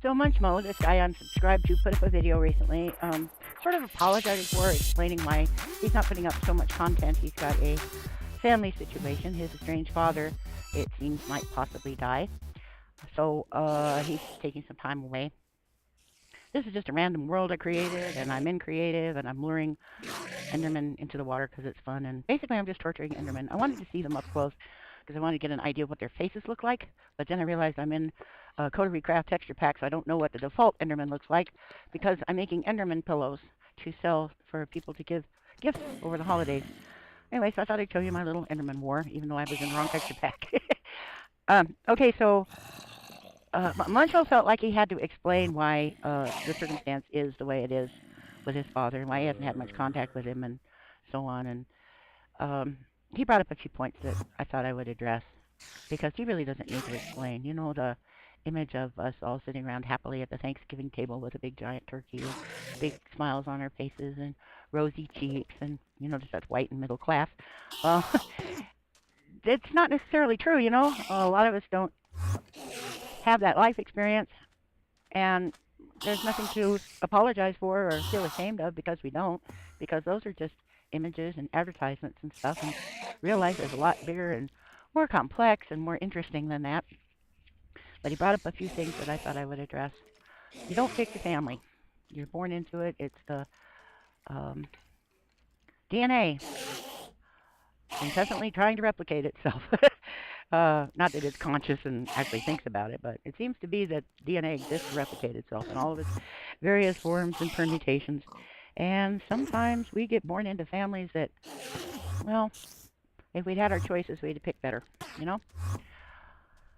So Munchmo, this guy I'm subscribed to, put up a video recently, sort of apologizing for, explaining why he's not putting up so much content. He's got a family situation. His estranged father, it seems, might possibly die. So he's taking some time away. This is just a random world I created, and I'm in creative, and I'm luring Endermen into the water because it's fun. And basically, I'm just torturing Endermen. I wanted to see them up close because I wanted to get an idea of what their faces look like. But then I realized I'm in Coterie Craft texture pack, so I don't know what the default Enderman looks like because I'm making Enderman pillows to sell for people to give gifts over the holidays. Anyway, so I thought I'd show you my little Enderman war, even though I was in the wrong texture pack. Okay, so Munchmo felt like he had to explain why the circumstance is the way it is with his father and why he hasn't had much contact with him and so on. And he brought up a few points that I thought I would address because he really doesn't need to explain. You know, the image of us all sitting around happily at the Thanksgiving table with a big giant turkey and big smiles on our faces and rosy cheeks and, you know, just that's white and middle class. It's not necessarily true, you know. A lot of us don't have that life experience, and there's nothing to apologize for or feel ashamed of because we don't, because those are just images and advertisements and stuff, and real life is a lot bigger and more complex and more interesting than that. But he brought up a few things that I thought I would address. You don't pick your family. You're born into it. It's the DNA incessantly trying to replicate itself. Not that it's conscious and actually thinks about it, but it seems to be that DNA exists to replicate itself in all of its various forms and permutations. And sometimes we get born into families that, well, if we'd had our choices, we'd have picked better, you know?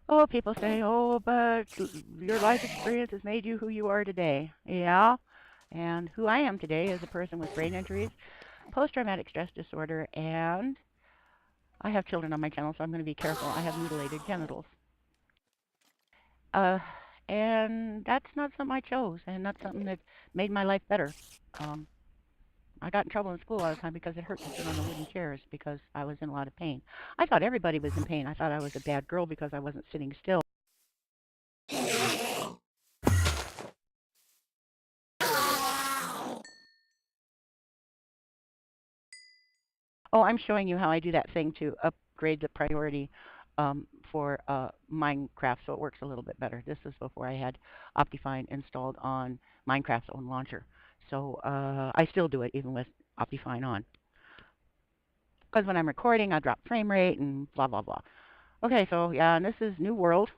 Oh, people say, oh, but your life experience has made you who you are today. Yeah, and who I am today is a person with brain injuries, post-traumatic stress disorder, and I have children on my channel, so I'm going to be careful. I have mutilated genitals. Uh, and that's not something I chose, and not something that made my life better. I got in trouble in school all the time because it hurt to sit on the wooden chairs because I was in a lot of pain. I thought everybody was in pain. I thought I was a bad girl because I wasn't sitting still. Oh, I'm showing you how I do that thing to upgrade the priority for Minecraft so it works a little bit better. This is before I had Optifine installed on Minecraft's own launcher. So I still do it even with Optifine on. Because when I'm recording, I drop frame rate and blah, blah, blah. Okay, so yeah, and this is New World,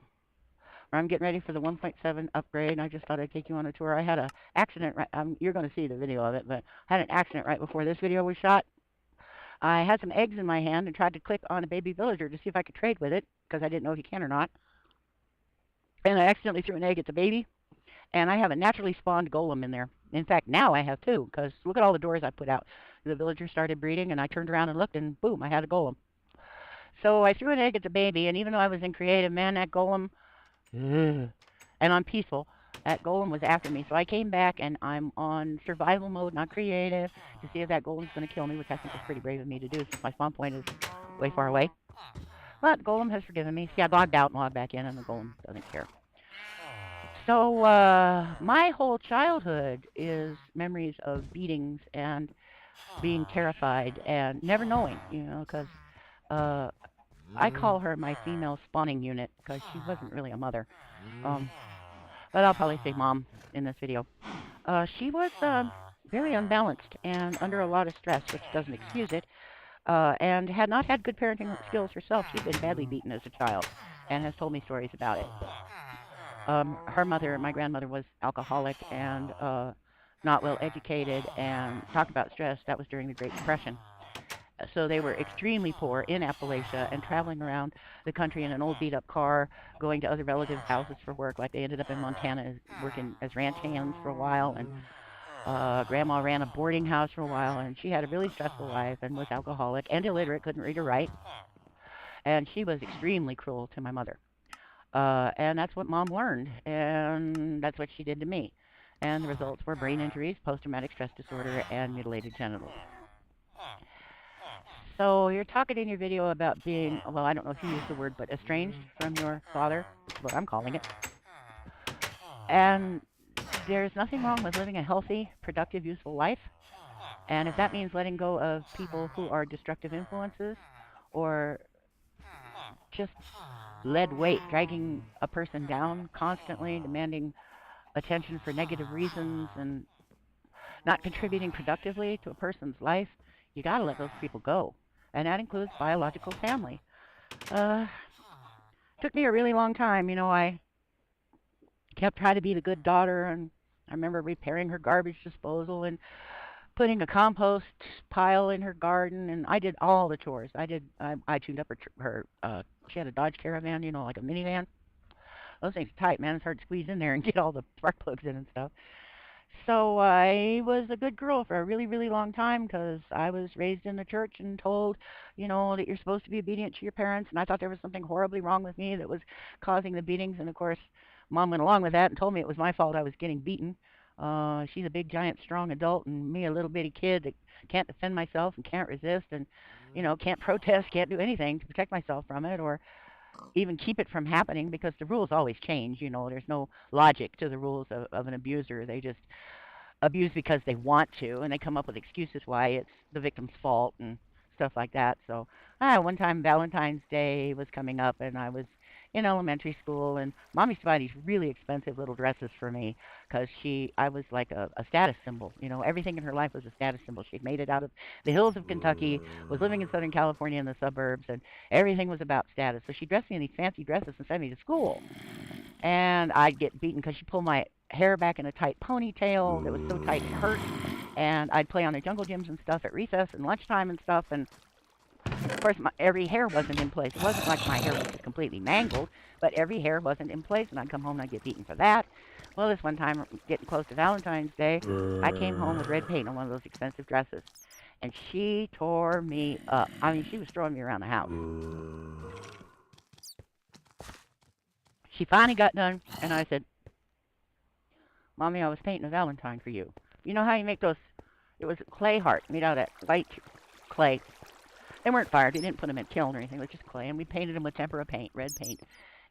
where I'm getting ready for the 1.7 upgrade. I just thought I'd take you on a tour. I had an accident, you're going to see the video of it, but I had an accident right before this video was shot. I had some eggs in my hand and tried to click on a baby villager to see if I could trade with it, because I didn't know if you can or not. And I accidentally threw an egg at the baby, and I have a naturally spawned golem in there. In fact, now I have two, because look at all the doors I put out. The villager started breeding, and I turned around and looked, and boom, I had a golem. So I threw an egg at the baby, and even though I was in creative, man, that golem, and on peaceful, that golem was after me. So I came back, and I'm on survival mode, not creative, to see if that golem's going to kill me, which I think is pretty brave of me to do since my spawn point is way far away. But golem has forgiven me. See, I logged out and logged back in, and the golem doesn't care. So my whole childhood is memories of beatings and being terrified and never knowing, you know, because I call her my female spawning unit because she wasn't really a mother. But I'll probably say mom in this video. She was very unbalanced and under a lot of stress, which doesn't excuse it, and had not had good parenting skills herself. She'd been badly beaten as a child and has told me stories about it. Her mother, my grandmother, was alcoholic and not well educated, and talk about stress. That was during the Great Depression. So they were extremely poor in Appalachia and traveling around the country in an old beat-up car, going to other relatives' houses for work. Like they ended up in Montana working as ranch hands for a while, and Grandma ran a boarding house for a while, and she had a really stressful life and was alcoholic and illiterate, couldn't read or write, and she was extremely cruel to my mother. And that's what Mom learned, and that's what she did to me. And the results were brain injuries, post-traumatic stress disorder, and mutilated genitals. So you're talking in your video about being, well, I don't know if you used the word, but estranged from your father, is what I'm calling it. And there's nothing wrong with living a healthy, productive, useful life. And if that means letting go of people who are destructive influences or just lead weight, dragging a person down constantly, demanding attention for negative reasons, and not contributing productively to a person's life, you got to let those people go. And that includes biological family. Uh, Took me a really long time. I kept trying to be the good daughter, and I remember repairing her garbage disposal and putting a compost pile in her garden, and I did all the chores. I tuned up her she had a Dodge Caravan, like a minivan. Those things are tight, man. It's hard to squeeze in there and get all the spark plugs in and stuff. So I was a good girl for a really, really long time because I was raised in the church and told, that you're supposed to be obedient to your parents. And I thought there was something horribly wrong with me that was causing the beatings. And of course, mom went along with that and told me it was my fault I was getting beaten. She's a big, giant, strong adult, and me, a little bitty kid that can't defend myself and can't resist and, can't protest, can't do anything to protect myself from it or even keep it from happening because the rules always change. There's no logic to the rules of an abuser. They just abuse because they want to, and they come up with excuses why it's the victim's fault and stuff like that. So, one time Valentine's Day was coming up, and I was in elementary school, and mommy used to buy these really expensive little dresses for me because I was like a status symbol. Everything in her life was a status symbol. She'd made it out of the hills of Kentucky, was living in Southern California in the suburbs, and everything was about status. So she dressed me in these fancy dresses and sent me to school, and I'd get beaten because she pulled my hair back in a tight ponytail that was so tight it hurt. And I'd play on the jungle gyms and stuff at recess and lunchtime and stuff. And of course, every hair wasn't in place. It wasn't like my hair was just completely mangled, but every hair wasn't in place. And I'd come home and I'd get beaten for that. Well, this one time, getting close to Valentine's Day, I came home with red paint on one of those expensive dresses. And she tore me up. I mean, she was throwing me around the house. She finally got done, and I said, Mommy, I was painting a Valentine for you. You know how you make those? It was clay hearts made out of that white clay. They weren't fired. They didn't put them in a kiln or anything. It was just clay, and we painted them with tempera paint, red paint.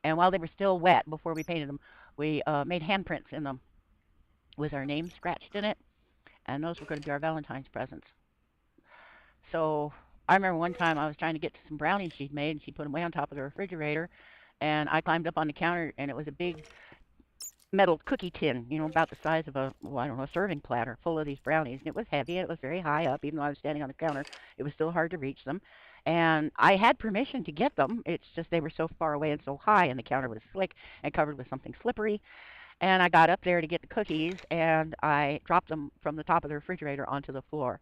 And while they were still wet, before we painted them, we made handprints in them with our names scratched in it, and those were going to be our Valentine's presents. So I remember one time I was trying to get to some brownies she'd made, and she put them way on top of the refrigerator, and I climbed up on the counter, and it was a big metal cookie tin, about the size of a, well, I don't know, a serving platter full of these brownies. And it was heavy. And it was very high up. Even though I was standing on the counter, it was still hard to reach them. And I had permission to get them. It's just they were so far away and so high, and the counter was slick and covered with something slippery. And I got up there to get the cookies, and I dropped them from the top of the refrigerator onto the floor.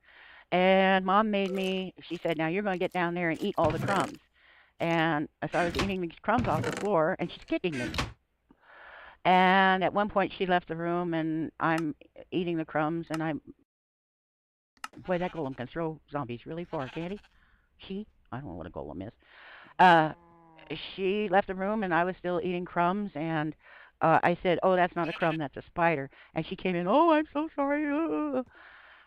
And Mom made me, she said, now you're going to get down there and eat all the crumbs. And so I was eating these crumbs off the floor, and she's kicking me. And at one point, she left the room, and I'm eating the crumbs, and boy, that golem can throw zombies really far, can't he? I don't know what a golem is. Uh, she left the room, and I was still eating crumbs, and I said, "Oh, that's not a crumb, that's a spider." And she came in, "Oh, I'm so sorry."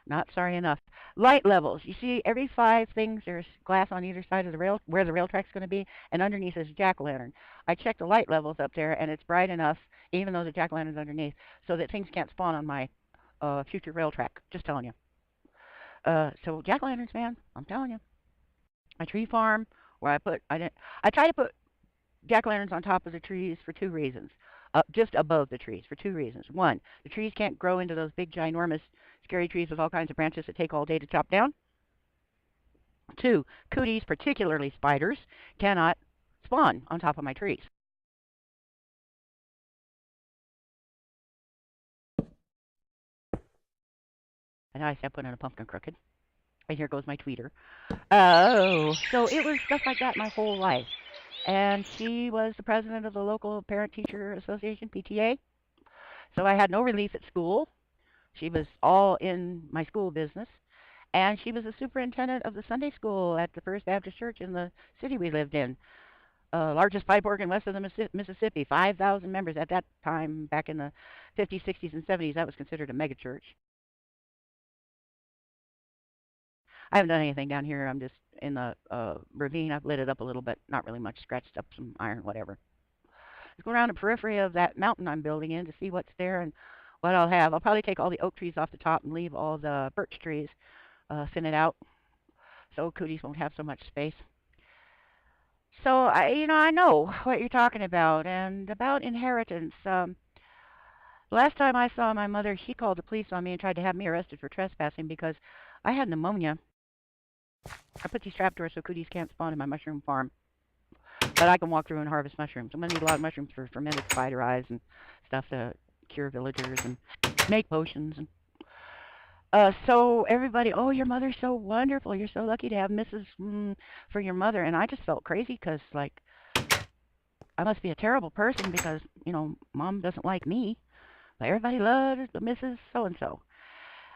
Not sorry enough. Light levels. You see, every 5 things, there's glass on either side of the rail, where the rail track's going to be, and underneath is a jack-o'-lantern. I checked the light levels up there, and it's bright enough, even though the jack-o'-lantern's underneath, so that things can't spawn on my future rail track. Just telling you. So jack-o'-lanterns, man, I'm telling you. A tree farm where I try to put jack-o'-lanterns on top of the trees for 2 reasons. Just above the trees for 2 reasons. One, the trees can't grow into those big, ginormous, scary trees with all kinds of branches that take all day to chop down. Two, cooties, particularly spiders, cannot spawn on top of my trees. And I said, put in a pumpkin crooked. And here goes my tweeter. Oh, so it was stuff like that my whole life. And she was the president of the local Parent Teacher Association, PTA. So I had no relief at school. She was all in my school business. And she was the superintendent of the Sunday school at the First Baptist Church in the city we lived in. Largest pipe organ west of the Mississippi, 5,000 members at that time, back in the 50s, 60s, and 70s. That was considered a megachurch. I haven't done anything down here. I'm just in the ravine. I've lit it up a little bit, not really much. Scratched up some iron, whatever. Let's go around the periphery of that mountain I'm building in to see what's there and what I'll have. I'll probably take all the oak trees off the top and leave all the birch trees, thin it out so cooties won't have so much space. So I know what you're talking about, and about inheritance. Last time I saw my mother, she called the police on me and tried to have me arrested for trespassing because I had pneumonia. I put these trapdoors so cooties can't spawn in my mushroom farm, but I can walk through and harvest mushrooms. I'm gonna need a lot of mushrooms for fermented spider eyes and stuff to cure villagers and make potions. And so everybody, oh, your mother's so wonderful. You're so lucky to have Mrs. For your mother. And I just felt crazy because like I must be a terrible person because mom doesn't like me, but everybody loves the Mrs. So and so.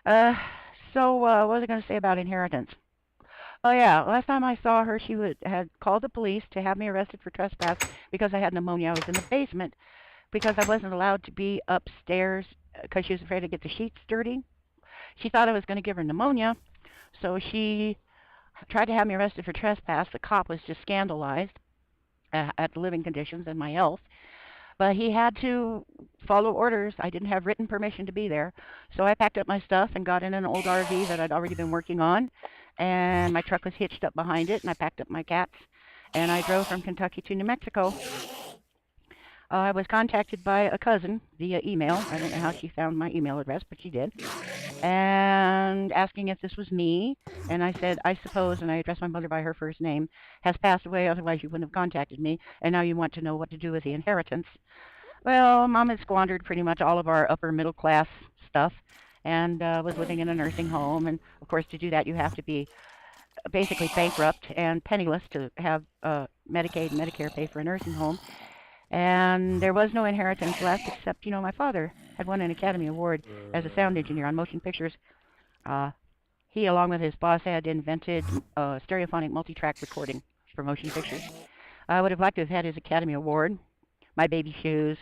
Uh, what was I going to say about inheritance? Oh yeah, last time I saw her, she had called the police to have me arrested for trespass because I had pneumonia. I was in the basement because I wasn't allowed to be upstairs because she was afraid to get the sheets dirty. She thought I was going to give her pneumonia, so she tried to have me arrested for trespass. The cop was just scandalized at the living conditions and my health. But he had to follow orders. I didn't have written permission to be there. So I packed up my stuff and got in an old RV that I'd already been working on. And my truck was hitched up behind it, and I packed up my cats. And I drove from Kentucky to New Mexico. I was contacted by a cousin via email. I don't know how she found my email address, but she did. And asking if this was me. And I said, I suppose, and I addressed my mother by her first name, has passed away, otherwise you wouldn't have contacted me. And now you want to know what to do with the inheritance. Well, Mom had squandered pretty much all of our upper middle class stuff and was living in a nursing home. And of course, to do that, you have to be basically bankrupt and penniless to have Medicaid and Medicare pay for a nursing home. And there was no inheritance left except, my father had won an Academy Award as a sound engineer on motion pictures. He, along with his boss, had invented stereophonic multi-track recording for motion pictures. I would have liked to have had his Academy Award, my baby shoes,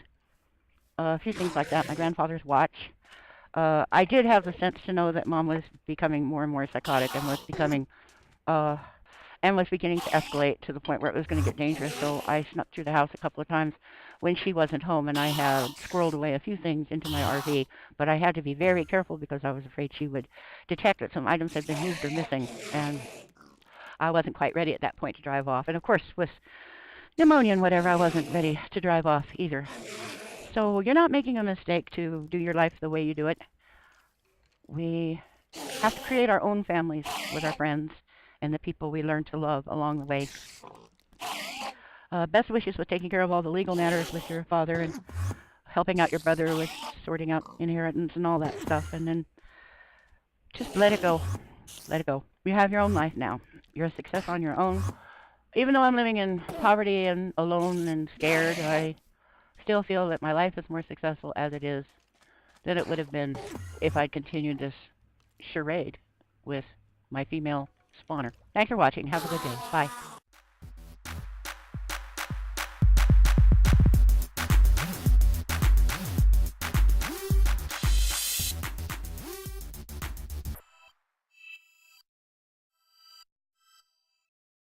a few things like that, my grandfather's watch. I did have the sense to know that Mom was becoming more and more psychotic and was beginning to escalate to the point where it was going to get dangerous. So I snuck through the house a couple of times when she wasn't home, and I had squirreled away a few things into my RV. But I had to be very careful because I was afraid she would detect that some items had been moved or missing, and I wasn't quite ready at that point to drive off. And of course, with pneumonia and whatever, I wasn't ready to drive off either. So you're not making a mistake to do your life the way you do it. We have to create our own families with our friends and the people we learn to love along the way. Best wishes with taking care of all the legal matters with your father and helping out your brother with sorting out inheritance and all that stuff. And then just let it go. Let it go. You have your own life now. You're a success on your own. Even though I'm living in poverty and alone and scared, I still feel that my life is more successful as it is than it would have been if I'd continued this charade with my female spawner. Thanks for watching. Have a good day. Bye.